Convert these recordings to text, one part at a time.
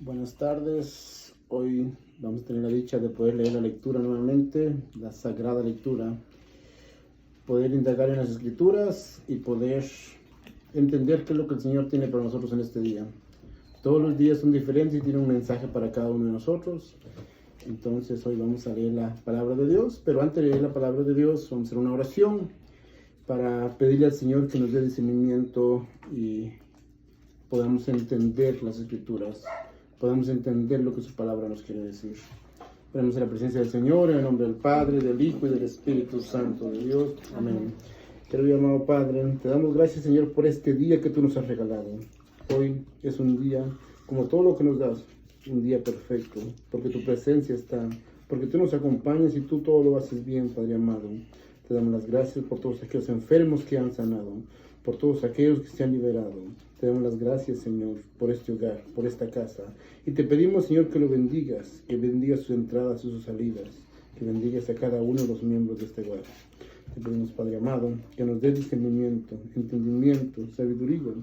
Buenas tardes. Hoy vamos a tener la dicha de poder leer la lectura nuevamente, la sagrada lectura, poder indagar en las escrituras y poder entender qué es lo que el Señor tiene para nosotros en este día. Todos los días son diferentes y tienen un mensaje para cada uno de nosotros. Entonces hoy vamos a leer la palabra de Dios, pero antes de leer la palabra de Dios vamos a hacer una oración para pedirle al Señor que nos dé discernimiento y podamos entender las escrituras, podamos entender lo que su palabra nos quiere decir. Oremos en la presencia del Señor, en el nombre del Padre, del Hijo y del Espíritu Santo de Dios. Amén. Querido y amado Padre, te damos gracias, Señor, por este día que tú nos has regalado. Hoy es un día, como todo lo que nos das, un día perfecto, porque tu presencia está, porque tú nos acompañas y tú todo lo haces bien, Padre amado. Te damos las gracias por todos aquellos enfermos que han sanado, por todos aquellos que se han liberado. Te damos las gracias, Señor, por este hogar, por esta casa. Y te pedimos, Señor, que lo bendigas, que bendigas sus entradas y sus salidas, que bendigas a cada uno de los miembros de este hogar. Te pedimos, Padre amado, que nos dé discernimiento, entendimiento, sabiduría,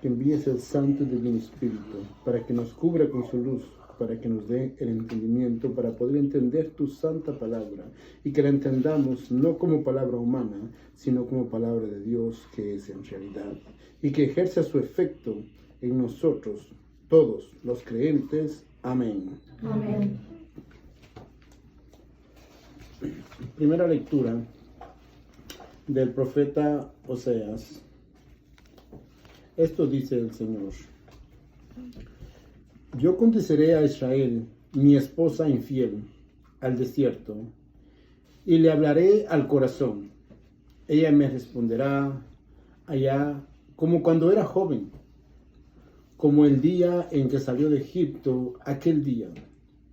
que envíes el Santo y Divino Espíritu para que nos cubra con su luz, para que nos dé el entendimiento, para poder entender tu santa palabra y que la entendamos no como palabra humana, sino como palabra de Dios que es en realidad y que ejerza su efecto en nosotros, todos los creyentes. Amén. Amén. Primera lectura del profeta Oseas. Esto dice el Señor: yo conduciré a Israel, mi esposa infiel, al desierto, y le hablaré al corazón. Ella me responderá allá como cuando era joven, como el día en que salió de Egipto, aquel día.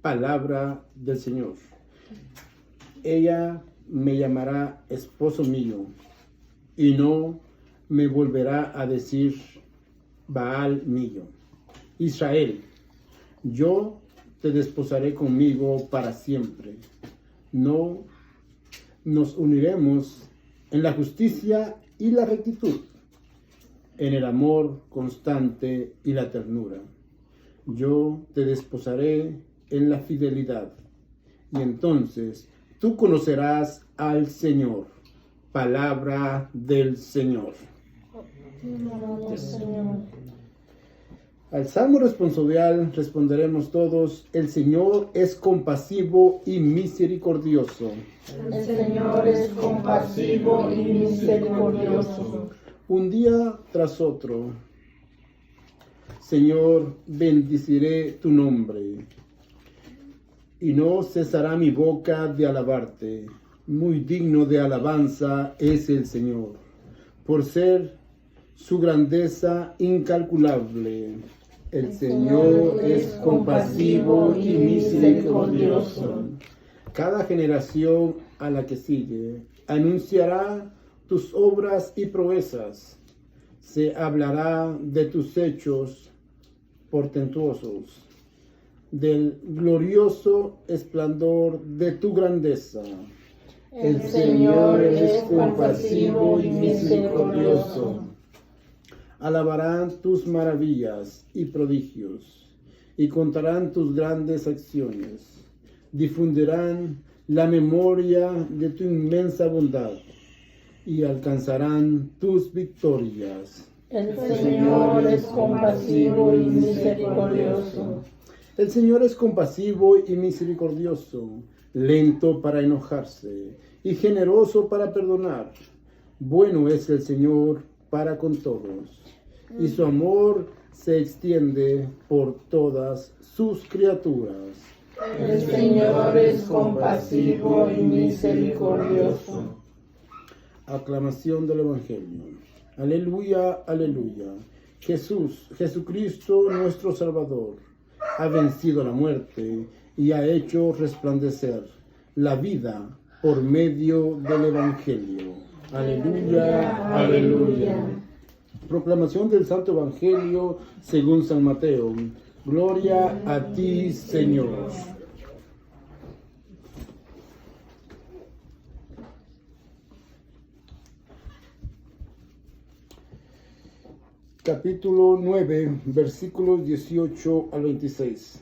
Palabra del Señor. Ella me llamará esposo mío, y no me volverá a decir Baal mío. Israel, yo te desposaré conmigo para siempre. No nos uniremos en la justicia y la rectitud, en el amor constante y la ternura. Yo te desposaré en la fidelidad, y entonces tú conocerás al Señor. Palabra del Señor. Al salmo responsorial responderemos todos: el Señor es compasivo y misericordioso. El Señor es compasivo y misericordioso. Un día tras otro, Señor, bendeciré tu nombre, y no cesará mi boca de alabarte. Muy digno de alabanza es el Señor, por ser su grandeza incalculable. El Señor es compasivo y misericordioso. Cada generación a la que sigue anunciará tus obras y proezas. Se hablará de tus hechos portentosos, del glorioso esplendor de tu grandeza. El Señor es compasivo y misericordioso. Alabarán tus maravillas y prodigios, y contarán tus grandes acciones. Difundirán la memoria de tu inmensa bondad, y alcanzarán tus victorias. El Señor es compasivo y misericordioso. El Señor es compasivo y misericordioso, lento para enojarse y generoso para perdonar. Bueno es el Señor para con todos, y su amor se extiende por todas sus criaturas. El Señor es compasivo y misericordioso. Aclamación del Evangelio. Aleluya, aleluya. Jesucristo nuestro Salvador, ha vencido la muerte y ha hecho resplandecer la vida por medio del Evangelio. Aleluya, aleluya. Proclamación del Santo Evangelio según San Mateo. Gloria a ti, Señor. capítulo 9, versículos 18 al 26.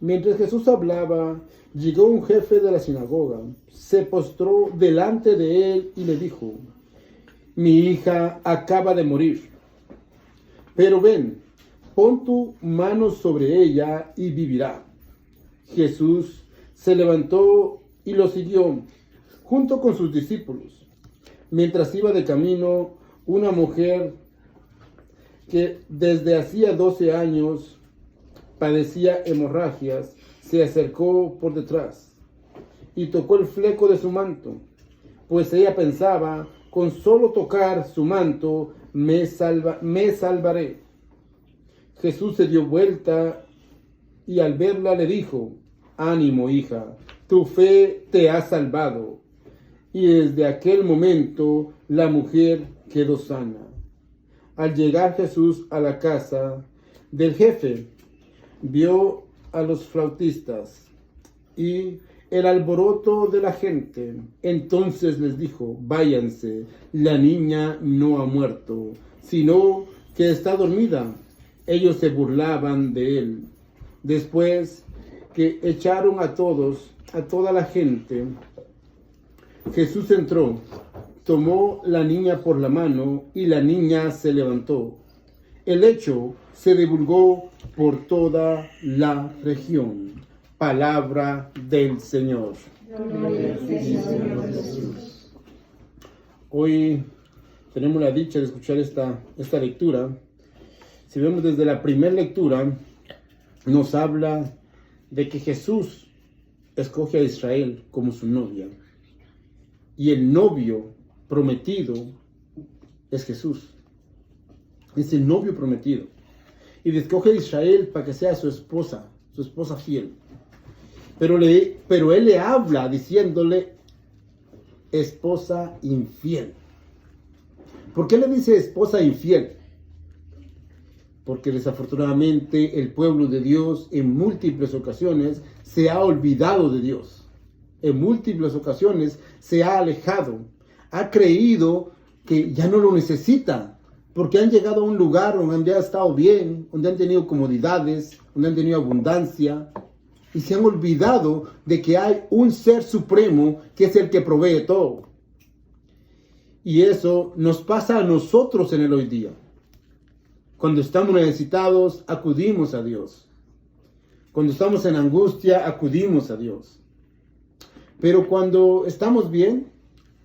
Mientras Jesús hablaba, llegó un jefe de la sinagoga, se postró delante de él y le dijo: mi hija acaba de morir, pero ven, pon tu mano sobre ella y vivirá. Jesús se levantó y lo siguió, junto con sus discípulos. Mientras iba de camino, una mujer que desde hacía 12 años padecía hemorragias, se acercó por detrás y tocó el fleco de su manto, pues ella pensaba: con solo tocar su manto me salvaré. Jesús se dio vuelta y al verla le dijo: ánimo, hija, tu fe te ha salvado. Y desde aquel momento la mujer quedó sana. Al llegar Jesús a la casa del jefe, vio a los flautistas y el alboroto de la gente. Entonces les dijo: váyanse, la niña no ha muerto, sino que está dormida. Ellos se burlaban de él. Después que echaron a toda la gente, Jesús entró, tomó la niña por la mano y la niña se levantó. El hecho se divulgó por toda la región. Palabra del Señor. Hoy tenemos la dicha de escuchar esta lectura. Si vemos desde la primera lectura, nos habla de que Jesús escoge a Israel como su novia. Y el novio prometido es Jesús. Es el novio prometido. Y escoge a Israel para que sea su esposa fiel. Pero él le habla diciéndole esposa infiel. ¿Por qué le dice esposa infiel? Porque desafortunadamente el pueblo de Dios en múltiples ocasiones se ha olvidado de Dios. En múltiples ocasiones se ha alejado. Ha creído que ya no lo necesita. Porque han llegado a un lugar donde han estado bien, donde han tenido comodidades, donde han tenido abundancia. Y se han olvidado de que hay un ser supremo que es el que provee todo. Y eso nos pasa a nosotros en el hoy día. Cuando estamos necesitados, acudimos a Dios. Cuando estamos en angustia, acudimos a Dios. Pero cuando estamos bien,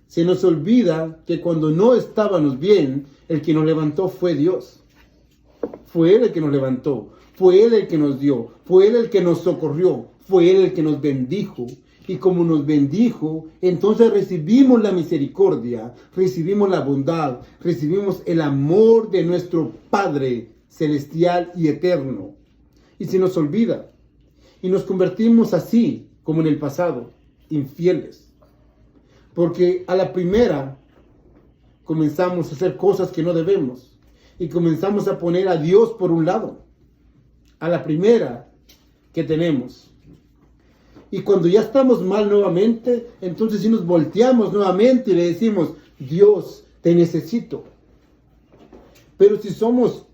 se nos olvida que cuando no estábamos bien, el que nos levantó fue Dios. Fue Él el que nos levantó. Fue Él el que nos dio. Fue Él el que nos socorrió. Fue Él el que nos bendijo. Y como nos bendijo, entonces recibimos la misericordia, recibimos la bondad, recibimos el amor de nuestro Padre celestial y eterno. Y se nos olvida. Y nos convertimos así, como en el pasado, infieles. Porque a la primera comenzamos a hacer cosas que no debemos. Y comenzamos a poner a Dios por un lado. A la primera que tenemos. Y cuando ya estamos mal nuevamente, entonces sí nos volteamos nuevamente y le decimos: Dios, te necesito. Pero si somos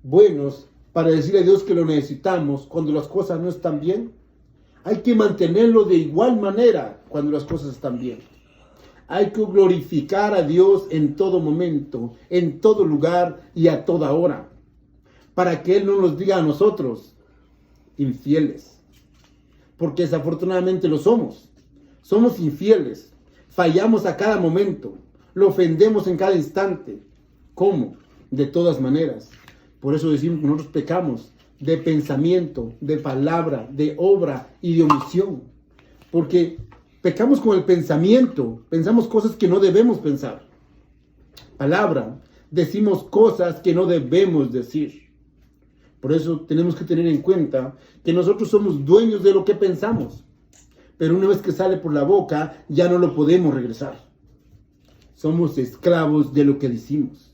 buenos para decirle a Dios que lo necesitamos cuando las cosas no están bien, hay que mantenerlo de igual manera cuando las cosas están bien. Hay que glorificar a Dios en todo momento, en todo lugar y a toda hora, para que Él no nos diga a nosotros infieles. Porque desafortunadamente lo somos. Somos infieles. Fallamos a cada momento. Lo ofendemos en cada instante. ¿Cómo? De todas maneras. Por eso decimos que nosotros pecamos de pensamiento, de palabra, de obra y de omisión. Porque pecamos con el pensamiento. Pensamos cosas que no debemos pensar. Palabra. Decimos cosas que no debemos decir. Por eso tenemos que tener en cuenta que nosotros somos dueños de lo que pensamos. Pero una vez que sale por la boca, ya no lo podemos regresar. Somos esclavos de lo que decimos.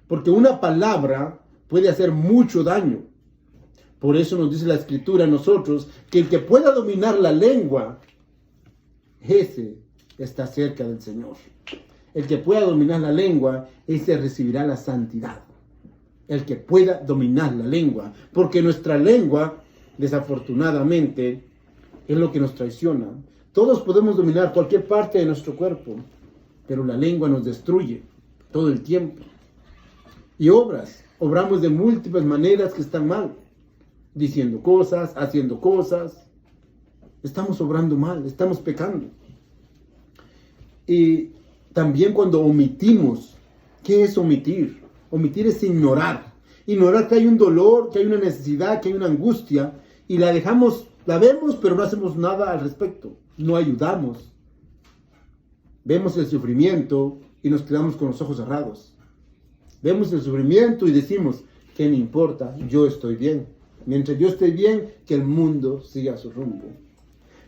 Porque una palabra puede hacer mucho daño. Por eso nos dice la Escritura a nosotros que el que pueda dominar la lengua, ese está cerca del Señor. El que pueda dominar la lengua, ese recibirá la santidad. el que pueda dominar la lengua, porque nuestra lengua, desafortunadamente, es lo que nos traiciona. Todos podemos dominar cualquier parte de nuestro cuerpo, pero la lengua nos destruye todo el tiempo. Y obramos de múltiples maneras que están mal, diciendo cosas, haciendo cosas. Estamos obrando mal, estamos pecando. Y también cuando omitimos, ¿qué es omitir? Omitir es ignorar. Ignorar que hay un dolor, que hay una necesidad, que hay una angustia, y la vemos, pero no hacemos nada al respecto. No ayudamos. Vemos el sufrimiento y nos quedamos con los ojos cerrados. Vemos el sufrimiento y decimos, ¿qué me importa? Yo estoy bien. Mientras yo esté bien, que el mundo siga su rumbo.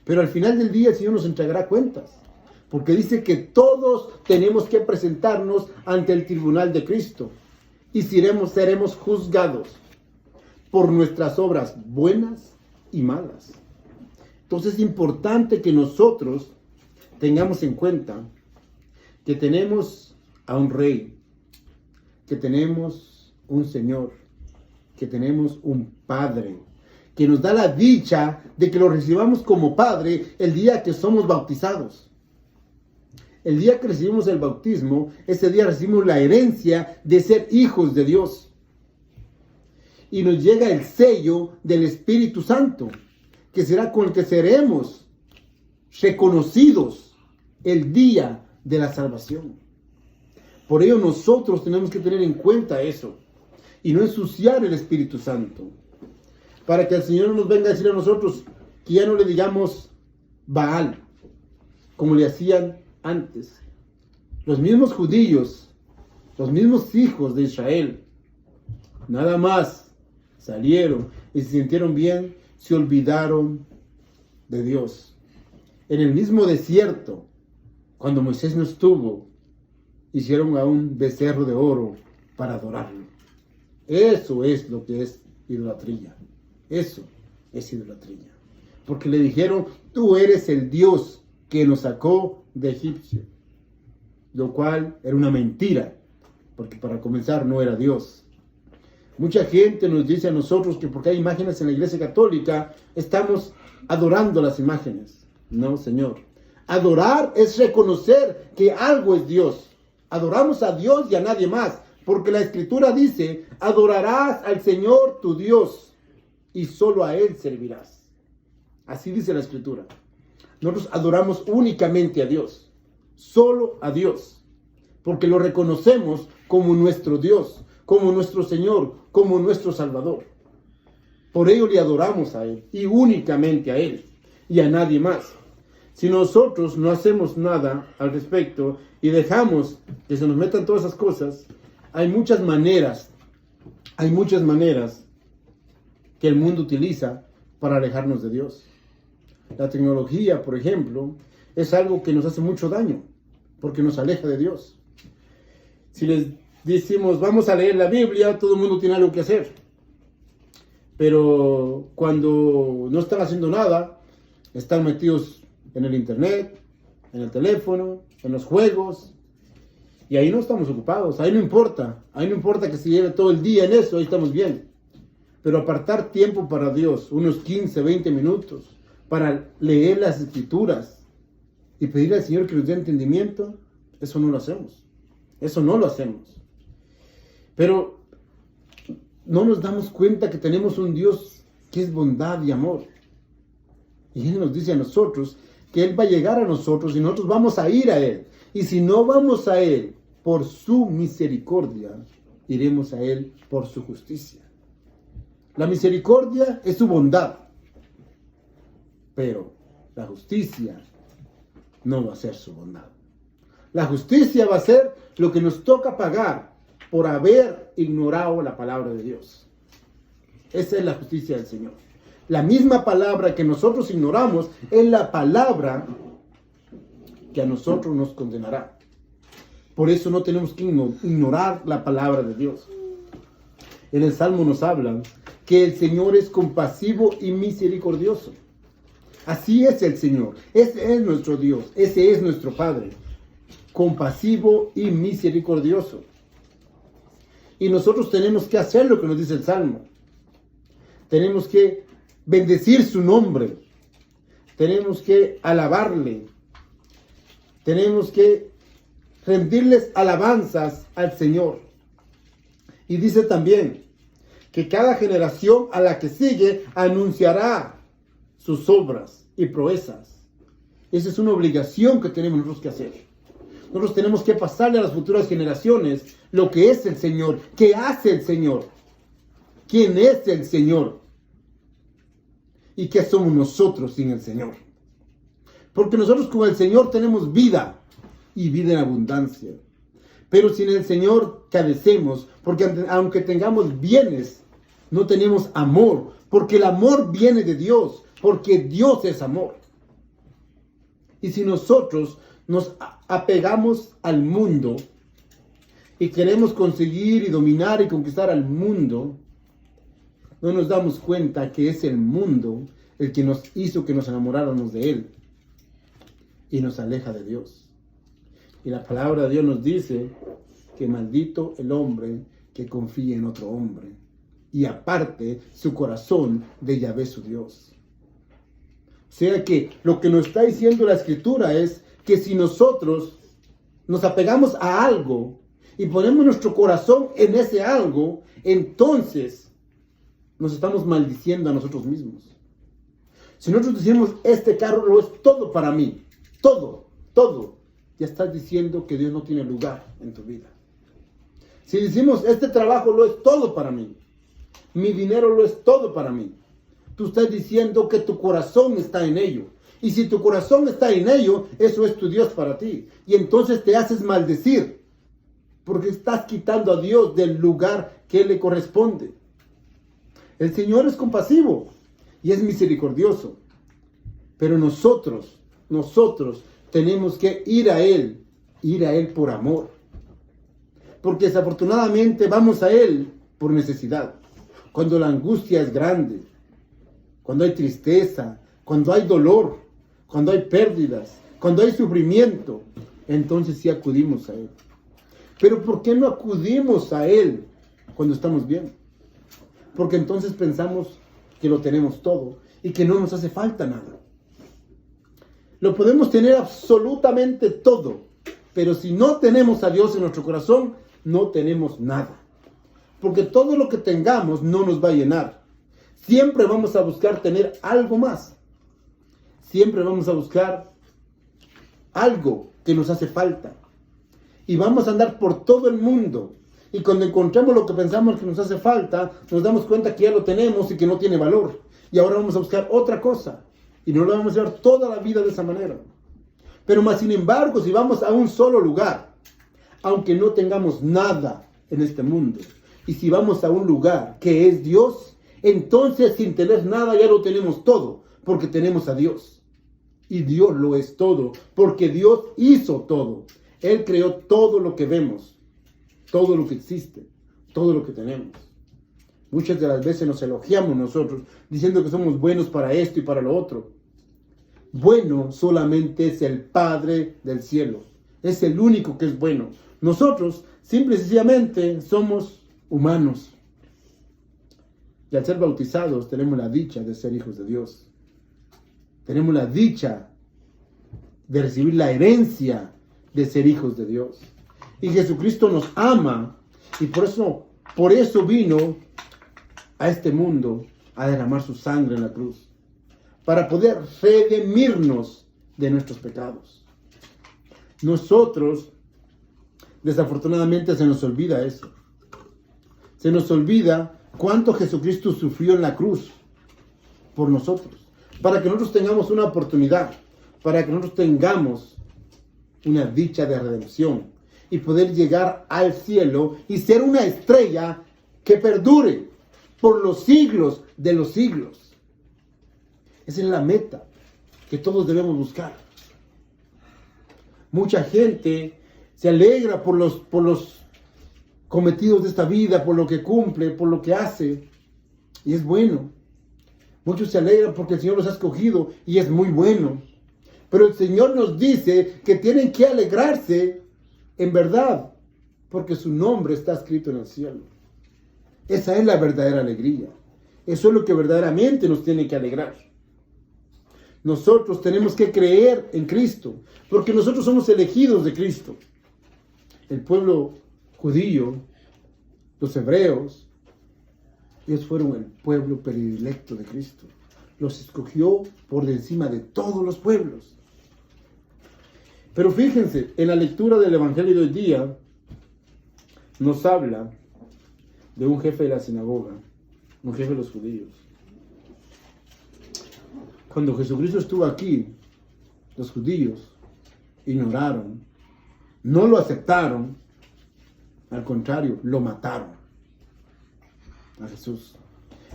Pero al final del día el Señor nos entregará cuentas. Porque dice que todos tenemos que presentarnos ante el tribunal de Cristo. Y seremos juzgados por nuestras obras buenas y malas. Entonces es importante que nosotros tengamos en cuenta que tenemos a un rey, que tenemos un Señor, que tenemos un Padre, que nos da la dicha de que lo recibamos como Padre el día que somos bautizados. El día que recibimos el bautismo, ese día recibimos la herencia de ser hijos de Dios. Y nos llega el sello del Espíritu Santo, que será con el que seremos reconocidos el día de la salvación. Por ello nosotros tenemos que tener en cuenta eso y no ensuciar el Espíritu Santo, para que el Señor no nos venga a decir a nosotros que ya no le digamos Baal, como le hacían antes. Los mismos judíos, los mismos hijos de Israel, nada más salieron y se sintieron bien, se olvidaron de Dios. En el mismo desierto, cuando Moisés no estuvo, hicieron a un becerro de oro para adorarlo. Eso es lo que es idolatría. Eso es idolatría. Porque le dijeron, tú eres el Dios que nos sacó de Egipcio. Lo cual era una mentira, porque para comenzar no era Dios. Mucha gente nos dice a nosotros que porque hay imágenes en la Iglesia Católica, estamos adorando las imágenes. No, Señor. Adorar es reconocer que algo es Dios. Adoramos a Dios y a nadie más, porque la Escritura dice, adorarás al Señor tu Dios y solo a Él servirás. Así dice la Escritura. Nosotros adoramos únicamente a Dios, solo a Dios, porque lo reconocemos como nuestro Dios, como nuestro Señor, como nuestro Salvador. Por ello le adoramos a Él y únicamente a Él y a nadie más. Si nosotros no hacemos nada al respecto y dejamos que se nos metan todas esas cosas, hay muchas maneras que el mundo utiliza para alejarnos de Dios. La tecnología, por ejemplo, es algo que nos hace mucho daño, porque nos aleja de Dios. Si les decimos, vamos a leer la Biblia, todo el mundo tiene algo que hacer. Pero cuando no están haciendo nada, están metidos en el internet, en el teléfono, en los juegos, y ahí no estamos ocupados, ahí no importa que se lleve todo el día en eso, ahí estamos bien. Pero apartar tiempo para Dios, unos 15, 20 minutos, para leer las Escrituras y pedirle al Señor que nos dé entendimiento, eso no lo hacemos. Pero no nos damos cuenta que tenemos un Dios que es bondad y amor. Y Él nos dice a nosotros que Él va a llegar a nosotros y nosotros vamos a ir a Él. Y si no vamos a Él por su misericordia, iremos a Él por su justicia. La misericordia es su bondad, pero la justicia no va a ser su bondad. La justicia va a ser lo que nos toca pagar por haber ignorado la palabra de Dios. Esa es la justicia del Señor. La misma palabra que nosotros ignoramos es la palabra que a nosotros nos condenará. Por eso no tenemos que ignorar la palabra de Dios. En el Salmo nos hablan que el Señor es compasivo y misericordioso. Así es el Señor. Ese es nuestro Dios. Ese es nuestro Padre. Compasivo y misericordioso. Y nosotros tenemos que hacer lo que nos dice el Salmo. Tenemos que bendecir su nombre. Tenemos que alabarle. Tenemos que rendirles alabanzas al Señor. Y dice también que cada generación a la que sigue anunciará sus obras y proezas. Esa es una obligación que tenemos nosotros que hacer. Nosotros tenemos que pasarle a las futuras generaciones lo que es el Señor, qué hace el Señor, quién es el Señor y qué somos nosotros sin el Señor. Porque nosotros con el Señor tenemos vida y vida en abundancia. Pero sin el Señor carecemos, porque aunque tengamos bienes, no tenemos amor, porque el amor viene de Dios, porque Dios es amor. Y si nosotros nos apegamos al mundo y queremos conseguir y dominar y conquistar al mundo, no nos damos cuenta que es el mundo el que nos hizo que nos enamoráramos de él y nos aleja de Dios. Y la palabra de Dios nos dice que maldito el hombre que confía en otro hombre y aparte su corazón de Yahvé su Dios. O sea que lo que nos está diciendo la Escritura es que si nosotros nos apegamos a algo y ponemos nuestro corazón en ese algo, entonces nos estamos maldiciendo a nosotros mismos. Si nosotros decimos, este carro lo es todo para mí, todo, ya estás diciendo que Dios no tiene lugar en tu vida. Si decimos, este trabajo lo es todo para mí, mi dinero lo es todo para mí, tú estás diciendo que tu corazón está en ello. Y si tu corazón está en ello, eso es tu Dios para ti. Y entonces te haces maldecir, porque estás quitando a Dios del lugar que le corresponde. El Señor es compasivo y es misericordioso. Pero nosotros tenemos que ir a Él por amor. Porque desafortunadamente vamos a Él por necesidad. Cuando la angustia es grande, cuando hay tristeza, cuando hay dolor, cuando hay pérdidas, cuando hay sufrimiento, entonces sí acudimos a Él. Pero ¿por qué no acudimos a Él cuando estamos bien? Porque entonces pensamos que lo tenemos todo y que no nos hace falta nada. Lo podemos tener absolutamente todo, pero si no tenemos a Dios en nuestro corazón, no tenemos nada. Porque todo lo que tengamos no nos va a llenar. Siempre vamos a buscar tener algo más. Siempre vamos a buscar algo que nos hace falta. Y vamos a andar por todo el mundo. Y cuando encontramos lo que pensamos que nos hace falta, nos damos cuenta que ya lo tenemos y que no tiene valor. Y ahora vamos a buscar otra cosa. Y no lo vamos a llevar toda la vida de esa manera. Pero más sin embargo, si vamos a un solo lugar, aunque no tengamos nada en este mundo, y si vamos a un lugar que es Dios, entonces sin tener nada ya lo tenemos todo, porque tenemos a Dios. Y Dios lo es todo, porque Dios hizo todo. Él creó todo lo que vemos, todo lo que existe, todo lo que tenemos. Muchas de las veces nos elogiamos nosotros, diciendo que somos buenos para esto y para lo otro. Bueno solamente es el Padre del cielo. Es el único que es bueno. Nosotros, simple y sencillamente, somos humanos. Y al ser bautizados, tenemos la dicha de ser hijos de Dios. Tenemos la dicha de recibir la herencia de ser hijos de Dios. Y Jesucristo nos ama, y por eso vino a este mundo a derramar su sangre en la cruz, para poder redimirnos de nuestros pecados. Nosotros, desafortunadamente, se nos olvida eso. Se nos olvida cuánto Jesucristo sufrió en la cruz por nosotros, para que nosotros tengamos una oportunidad, para que nosotros tengamos una dicha de redención y poder llegar al cielo y ser una estrella que perdure por los siglos de los siglos. Esa es la meta que todos debemos buscar. Mucha gente se alegra por los cometidos de esta vida, por lo que cumple, por lo que hace, y es bueno. Muchos se alegran porque el Señor los ha escogido y es muy bueno. Pero el Señor nos dice que tienen que alegrarse en verdad, porque su nombre está escrito en el cielo. Esa es la verdadera alegría. Eso es lo que verdaderamente nos tiene que alegrar. Nosotros tenemos que creer en Cristo, porque nosotros somos elegidos de Cristo. El pueblo judío, los hebreos, ellos fueron el pueblo predilecto de Cristo. Los escogió por encima de todos los pueblos. Pero fíjense, en la lectura del Evangelio de hoy día, nos habla de un jefe de la sinagoga, un jefe de los judíos. Cuando Jesucristo estuvo aquí, los judíos ignoraron, no lo aceptaron, al contrario, lo mataron a Jesús.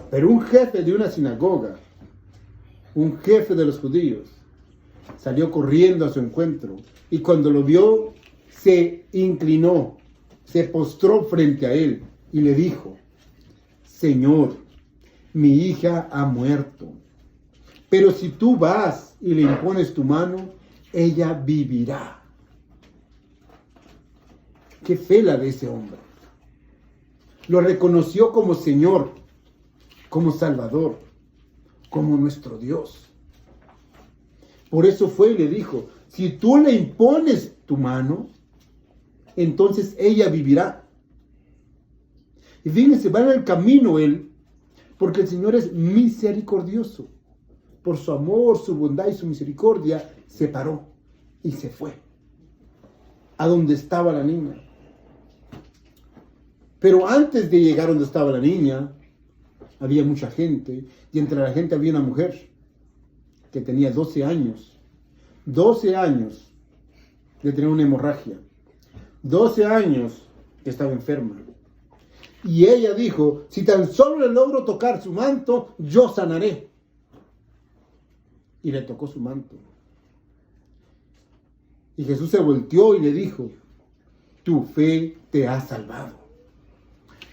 Pero un jefe de una sinagoga, un jefe de los judíos, salió corriendo a su encuentro y cuando lo vio, se inclinó, se postró frente a él y le dijo: Señor, mi hija ha muerto, pero si tú vas y le impones tu mano, ella vivirá. Qué fe la de ese hombre. Lo reconoció como Señor, como Salvador, como nuestro Dios. Por eso fue y le dijo: si tú le impones tu mano, entonces ella vivirá. Y fíjense, va en el camino él, porque el Señor es misericordioso. Por su amor, su bondad y su misericordia, se paró y se fue a donde estaba la niña. Pero antes de llegar donde estaba la niña, había mucha gente, y entre la gente había una mujer que tenía 12 años. 12 años de tener una hemorragia. 12 años que estaba enferma. Y ella dijo: si tan solo le logro tocar su manto, yo sanaré. Y le tocó su manto. Y Jesús se volteó y le dijo: tu fe te ha salvado.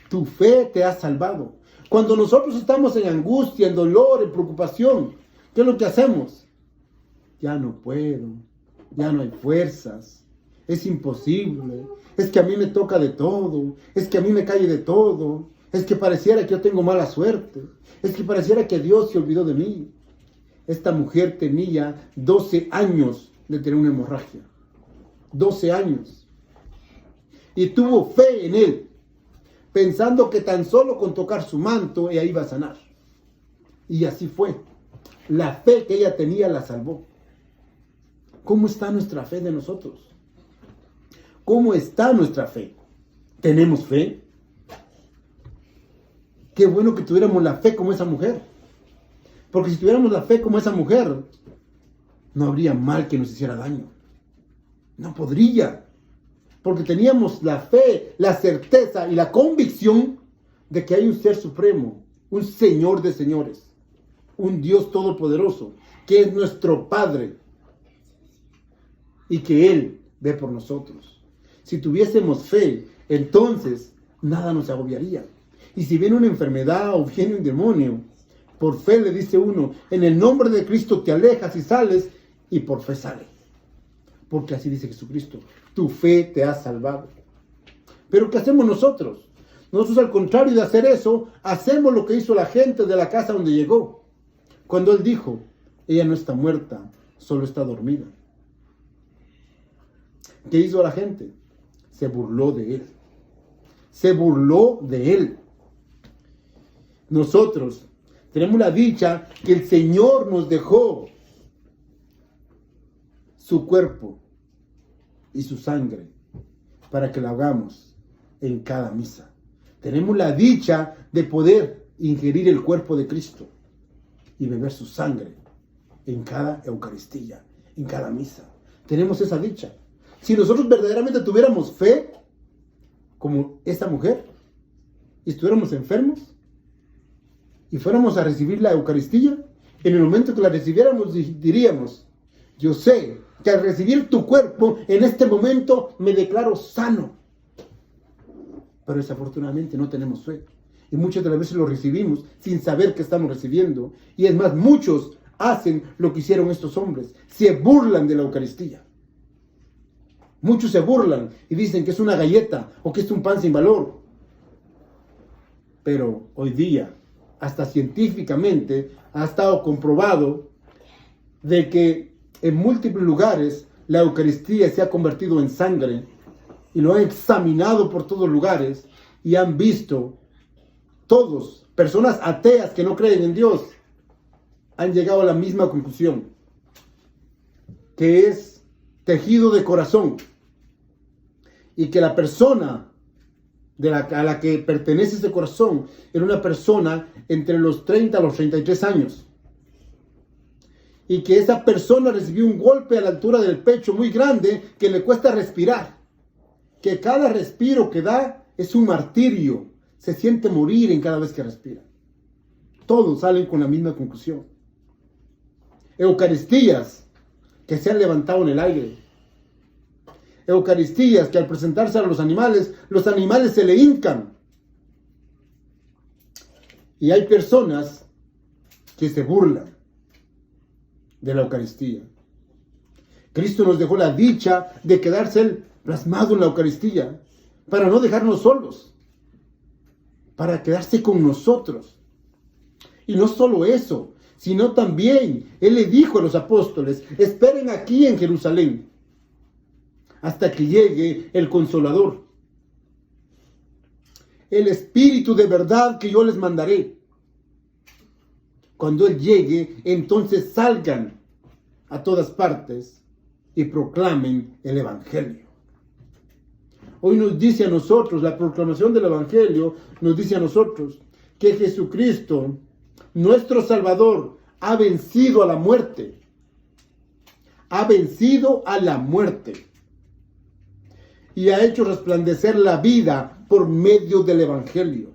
Tu fe te ha salvado. Cuando nosotros estamos en angustia, en dolor, en preocupación, ¿qué es lo que hacemos? Ya no puedo, ya no hay fuerzas, es imposible, es que a mí me toca de todo, es que a mí me cae de todo, es que pareciera que yo tengo mala suerte, es que pareciera que Dios se olvidó de mí. Esta mujer tenía 12 años de tener una hemorragia, 12 años, y tuvo fe en él, pensando que tan solo con tocar su manto ella iba a sanar. Y así fue. La fe que ella tenía la salvó. ¿Cómo está nuestra fe de nosotros? ¿Cómo está nuestra fe? ¿Tenemos fe? Qué bueno que tuviéramos la fe como esa mujer. Porque si tuviéramos la fe como esa mujer, no habría mal que nos hiciera daño. No podría. Porque teníamos la fe, la certeza y la convicción de que hay un ser supremo, un Señor de señores, un Dios todopoderoso, que es nuestro Padre y que Él ve por nosotros. Si tuviésemos fe, entonces nada nos agobiaría. Y si viene una enfermedad o viene un demonio, por fe le dice uno: en el nombre de Cristo te alejas y sales, y por fe sale. Porque así dice Jesucristo: tu fe te ha salvado. Pero ¿qué hacemos nosotros? Nosotros, al contrario de hacer eso, hacemos lo que hizo la gente de la casa donde llegó. Cuando él dijo: ella no está muerta, solo está dormida. ¿Qué hizo la gente? Se burló de él. Se burló de él. Nosotros tenemos la dicha que el Señor nos dejó su cuerpo y su sangre para que la hagamos en cada misa. Tenemos la dicha de poder ingerir el cuerpo de Cristo y beber su sangre en cada Eucaristía, en cada misa. Tenemos esa dicha. Si nosotros verdaderamente tuviéramos fe, como esta mujer, y estuviéramos enfermos, y fuéramos a recibir la Eucaristía, en el momento que la recibiéramos diríamos: yo sé que al recibir tu cuerpo, en este momento me declaro sano. Pero desafortunadamente no tenemos fe. Y muchas de las veces lo recibimos sin saber que estamos recibiendo. Y es más, muchos hacen lo que hicieron estos hombres. Se burlan de la Eucaristía. Muchos se burlan y dicen que es una galleta o que es un pan sin valor. Pero hoy día, hasta científicamente, ha estado comprobado de que en múltiples lugares la Eucaristía se ha convertido en sangre, y lo han examinado por todos lugares y han visto todos, personas ateas que no creen en Dios, han llegado a la misma conclusión, que es tejido de corazón, y que la persona a la que pertenece ese corazón era una persona entre los 30 a los 33 años, y que esa persona recibió un golpe a la altura del pecho muy grande que le cuesta respirar, que cada respiro que da es un martirio, se siente morir en cada vez que respira. Todos salen con la misma conclusión. Eucaristías que se han levantado en el aire. Eucaristías que al presentarse a los animales se le hincan. Y hay personas que se burlan de la Eucaristía. Cristo nos dejó la dicha de quedarse Él plasmado en la Eucaristía, para no dejarnos solos, para quedarse con nosotros. Y no solo eso, sino también Él le dijo a los apóstoles: esperen aquí en Jerusalén, hasta que llegue el Consolador, el Espíritu de verdad que yo les mandaré. Cuando Él llegue, entonces salgan a todas partes y proclamen el Evangelio. Hoy nos dice a nosotros, la proclamación del Evangelio nos dice a nosotros que Jesucristo, nuestro Salvador, ha vencido a la muerte. Ha vencido a la muerte. Y ha hecho resplandecer la vida por medio del Evangelio.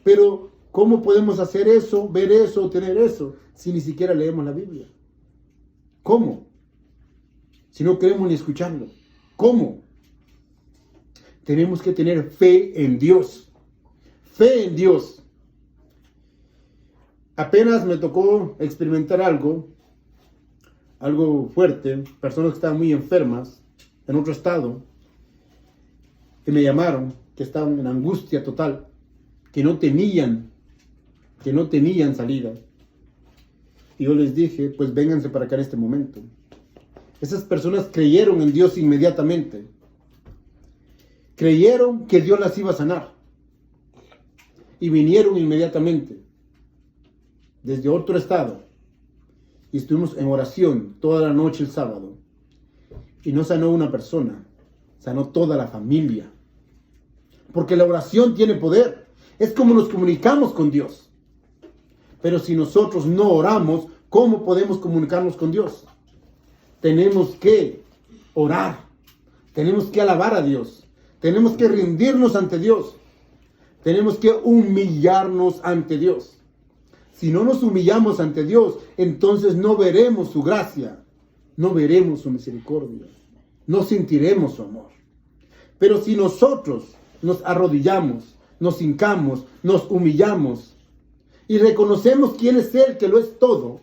Pero, ¿cómo podemos hacer eso, ver eso, tener eso, si ni siquiera leemos la Biblia? ¿Cómo? Si no queremos ni escucharlo. ¿Cómo? Tenemos que tener fe en Dios. Fe en Dios. Apenas me tocó experimentar algo fuerte. Personas que estaban muy enfermas en otro estado, que me llamaron, que estaban en angustia total, que no tenían salida. Y yo les dije: pues vénganse para acá en este momento. Esas personas creyeron en Dios inmediatamente. Creyeron que Dios las iba a sanar. Y vinieron inmediatamente desde otro estado. Y estuvimos en oración toda la noche el sábado. Y no sanó una persona, sanó toda la familia. Porque la oración tiene poder. Es como nos comunicamos con Dios. Pero si nosotros no oramos, ¿cómo podemos comunicarnos con Dios? Tenemos que orar. Tenemos que alabar a Dios. Tenemos que rendirnos ante Dios. Tenemos que humillarnos ante Dios. Si no nos humillamos ante Dios, entonces no veremos su gracia. No veremos su misericordia. No sentiremos su amor. Pero si nosotros nos arrodillamos, nos hincamos, nos humillamos y reconocemos quién es Él, que lo es todo,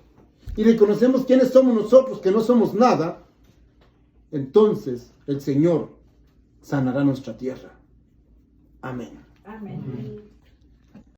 y reconocemos quiénes somos nosotros, que no somos nada, entonces el Señor sanará nuestra tierra. Amén. Amén.